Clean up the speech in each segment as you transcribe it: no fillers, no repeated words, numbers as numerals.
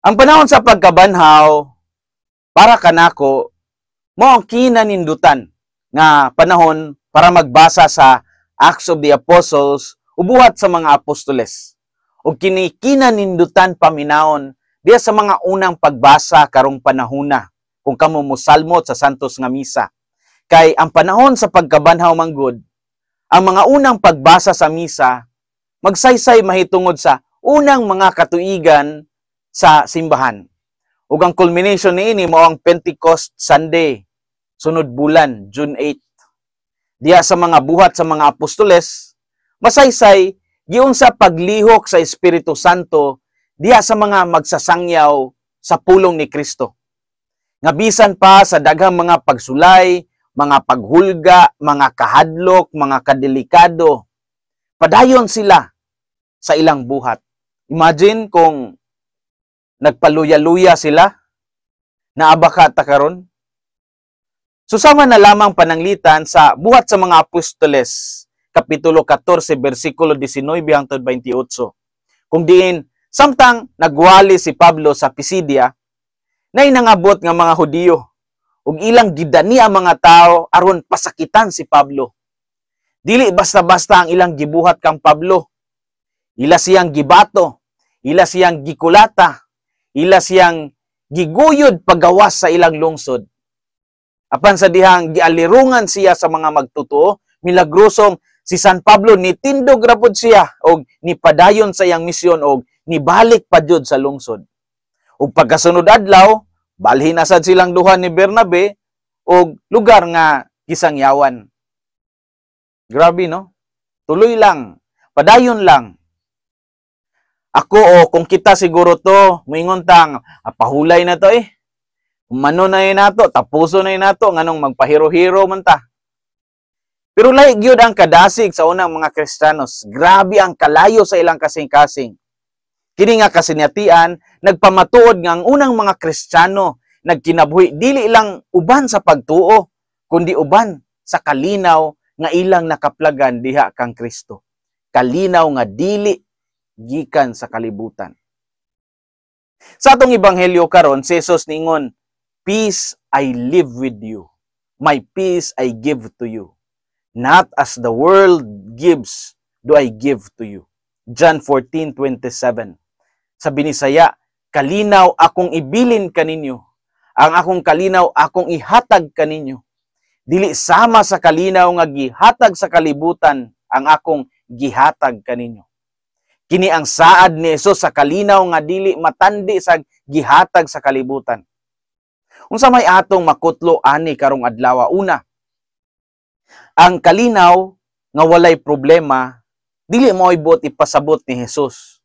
Ang panahon sa pagkabanhaw para kanako mo ang kinanindutan nga panahon para magbasa sa Acts of the Apostles ubuhat sa mga apostoles. O kini kinanindutan paminahon diya sa mga unang pagbasa karong panahona kung kamo mosalmot sa santos nga misa. Kay ang panahon sa pagkabanhaw manggod, ang mga unang pagbasa sa misa magsaysay mahitungod sa unang mga katuigan sa simbahan. Ug ang culmination niini mao ang Pentecost Sunday, sunod bulan, June 8. Diya sa mga buhat sa mga apostoles, masaysay giun sa paglihok sa Espiritu Santo diya sa mga magsasangyaw sa pulong ni Kristo. Nga bisan pa sa daghang mga pagsulay, mga paghulga, mga kahadlok, mga kadelikado, padayon sila sa ilang buhat. Imagine kung nagpaluya-luya sila, naabaka ta karon. Susama na lamang pananglitan sa buhat sa mga apostoles, Kapitulo 14, versikulo 19 hangtod 28. Kung diin, samtang nagwali si Pablo sa Pisidia, nay nangabot nga mga Hudiyo, ug ilang gidani ang mga tao aron pasakitan si Pablo. Dili basta-basta ang ilang gibuhat kang Pablo. Ila siyang gibato, ila siyang gikulata, ila siyang giguyod pagawas sa ilang lungsod. Apan sa dihang gialirungan siya sa mga magtotoo, milagrosong si San Pablo nitindog ra pud siya og nipadayon sa iyang misyon og nibalik pa jud sa lungsod. Ug pagkasunod adlaw, balhin na sad silang duha ni Bernabe og lugar nga gisangyawan. Grabe no? Tuloy lang, padayon lang. Ako kung kita siguro to, moingon tang pahulay na to eh. Umano na yun nato, tapuso na yun nato, nganong magpahiro-hiro man ta. Pero lahi gyud ang kadasig sa unang mga Kristiyanos. Grabe ang kalayo sa ilang kasing-kasing. Kini nga kasinyatian, nagpamatuod nga ang unang mga Kristiyano nagkinabuhi dili ilang uban sa pagtuo, kundi uban sa kalinaw nga ilang nakaplagan diha kang Kristo. Kalinaw nga dili gikan sa kalibutan. Sa atong ebanghelyo karon, si Jesus ningon, "Peace I live with you. My peace I give to you. Not as the world gives, do I give to you." John 14:27. Sa binisaya, kalinaw akong ibilin kaninyo. Ang akong kalinaw akong ihatag kaninyo. Dili sama sa kalinaw nga gihatag sa kalibutan ang akong gihatag kaninyo. Kini ang saad ni Jesus sa kalinaw nga dili matandi sa gihatag sa kalibutan. Unsa may atong makutlo ani karong adlaw? Una, ang kalinaw nga walay problema dili moibot ipasabot ni Jesus,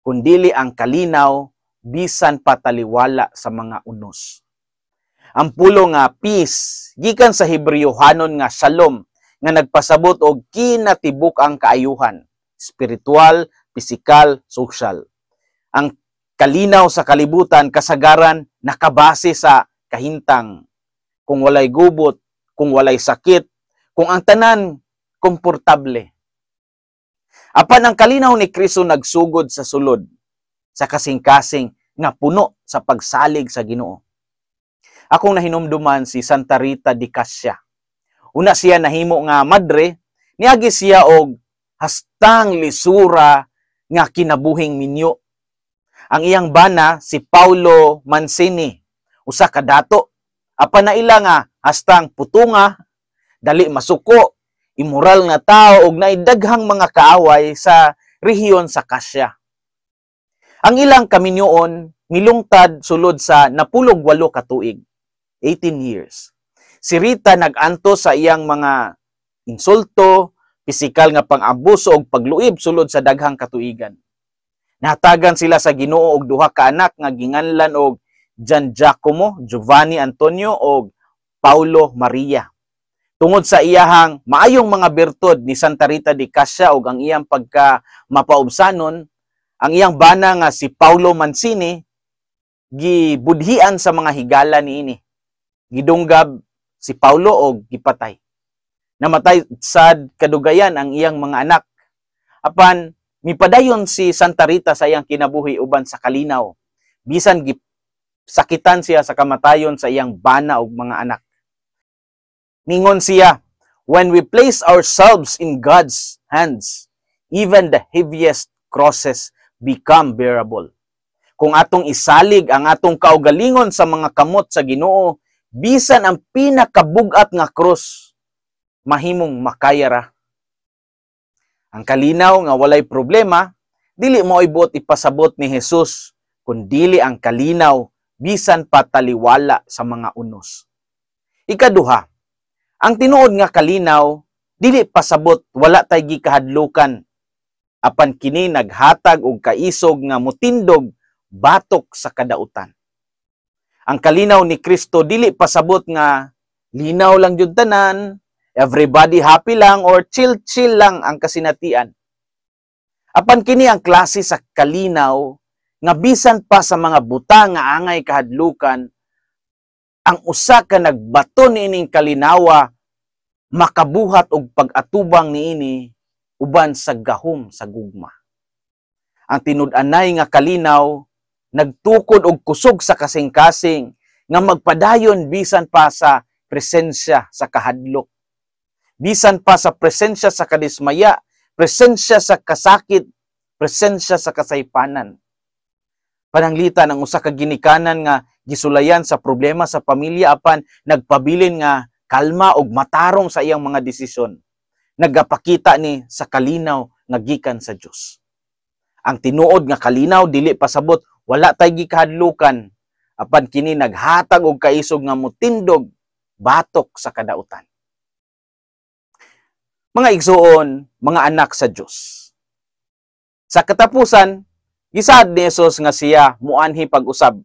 kundili ang kalinaw bisan pataliwala sa mga unos. Ang pulo nga peace gikan sa Hebreyohanon nga shalom nga nagpasabot og kinatibuk ang kaayuhan, spiritual, pisikal, social. Ang kalinaw sa kalibutan kasagaran nakabase sa kahintang. Kung walay gubot, kung walay sakit, kung ang tanan komportable. Apan ang kalinaw ni Kristo nagsugod sa sulod, sa kasing-kasing nga puno sa pagsalig sa Ginoo. Akong nahinumduman si Santa Rita de Cassia. Una siya nahimo nga madre, niagi siya og hastang lisura nga kinabuhing minyo. Ang iyang bana si Paulo Mancini, usa ka dato. Apan naila nga hastang putunga, dali masuko, immoral nga tao ug naidaghang mga kaaway sa rehiyon sa Cassia. Ang ilang kaminyoon milungtad sulod sa napulog 8 ka tuig, 18 years. Si Rita nag-anto sa iyang mga insulto, pisikal nga pang-abuso og pagluib sulod sa daghang katuigan. Nahatagan sila sa Ginoo og duha ka anak nga ginganlan og Gian Giacomo, Giovanni Antonio og Paulo Maria. Tungod sa iyahang maayong mga bertud ni Santa Rita de Cassia og ang iyang pagka mapaubsanon, ang iyang bana nga si Paulo Mancini gibudhian sa mga higala niini. Gidunggab si Paulo og gipatay. Namatay sad kadugayan ang iyang mga anak. Apan mipadayon si Santa Rita sa iyang kinabuhi uban sa kalinaw. bisan sakitan siya sa kamatayon sa iyang bana ug mga anak. Ningon siya, when we place ourselves in God's hands, even the heaviest crosses become bearable. Kung atong isalig ang atong kaugalingon sa mga kamot sa Ginoo, bisan ang pinakabugat nga cross, mahimong makayara. Ang kalinaw nga walay problema, dili mo ibot ipasabot ni Jesus, kundili ang kalinaw bisan pataliwala sa mga unos. Ikaduha, ang tinuod nga kalinaw, dili pasabot wala tay gikahadlukan, apan kini naghatag og kaisog nga mutindog batok sa kadautan. Ang kalinaw ni Kristo dili pasabot nga linaw lang jud tanan, everybody happy lang or chill lang ang kasinatian. Apan kini ang klase sa kalinaw nga bisan pa sa mga buta nga angay kahadlukan, ang usa ka nagbato niining kalinawa makabuhat og pag-atubang niini uban sa gahom sa gugma. Ang tinud-anay nga kalinaw nagtukod og kusog sa kasing-kasing nga magpadayon bisan pa sa presensya sa kahadlok, bisan pa sa presensya sa kadismaya, presensya sa kasakit, presensya sa kasaypanan. Pananglitan ang usa ka ginikanan nga gisulayan sa problema sa pamilya apan nagpabilin nga kalma og matarong sa iyang mga desisyon. Nagapakita ni sa kalinaw nga gikan sa Dios. Ang tinuod nga kalinaw dili pasabot wala tay gikahadlukan, apan kini naghatag og kaisog nga mutindog batok sa kadautan. Mga igsuon, mga anak sa Dios. Sa katapusan, gisaad ni Jesus nga siya muanhi pag-usab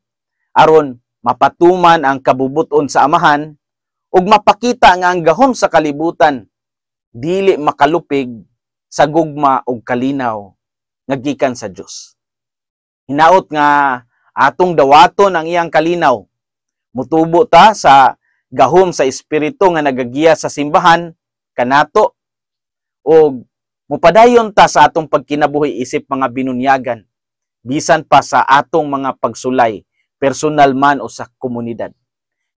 aron mapatuman ang kabubuton sa amahan ug mapakita nga ang gahom sa kalibutan dili makalupig sa gugma ug kalinaw nga gikan sa Dios. Hinaot nga atong dawaton ang iyang kalinaw. Mutubo ta sa gahom sa espiritu nga nagagiya sa simbahan kanato ug mupadayon ta sa atong pagkinabuhi isip mga binunyagan bisan pa sa atong mga pagsulay personal man o sa komunidad.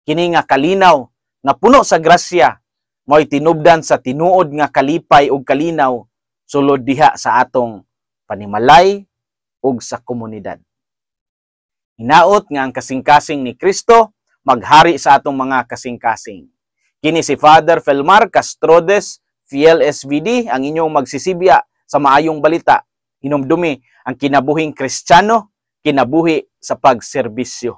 Kini nga kalinaw nga puno sa grasya mo'y tinubdan sa tinuod nga kalipay ug kalinaw sulod diha sa atong panimalay ug sa komunidad. Hinaot nga ang kasing-kasing ni Kristo maghari sa atong mga kasing-kasing. Kini si Father Felmar Castrodes, Fiel SVD, ang inyong magsisibya sa maayong balita. Hinumdumi ang kinabuhing Kristiyano, kinabuhi sa pagserbisyo.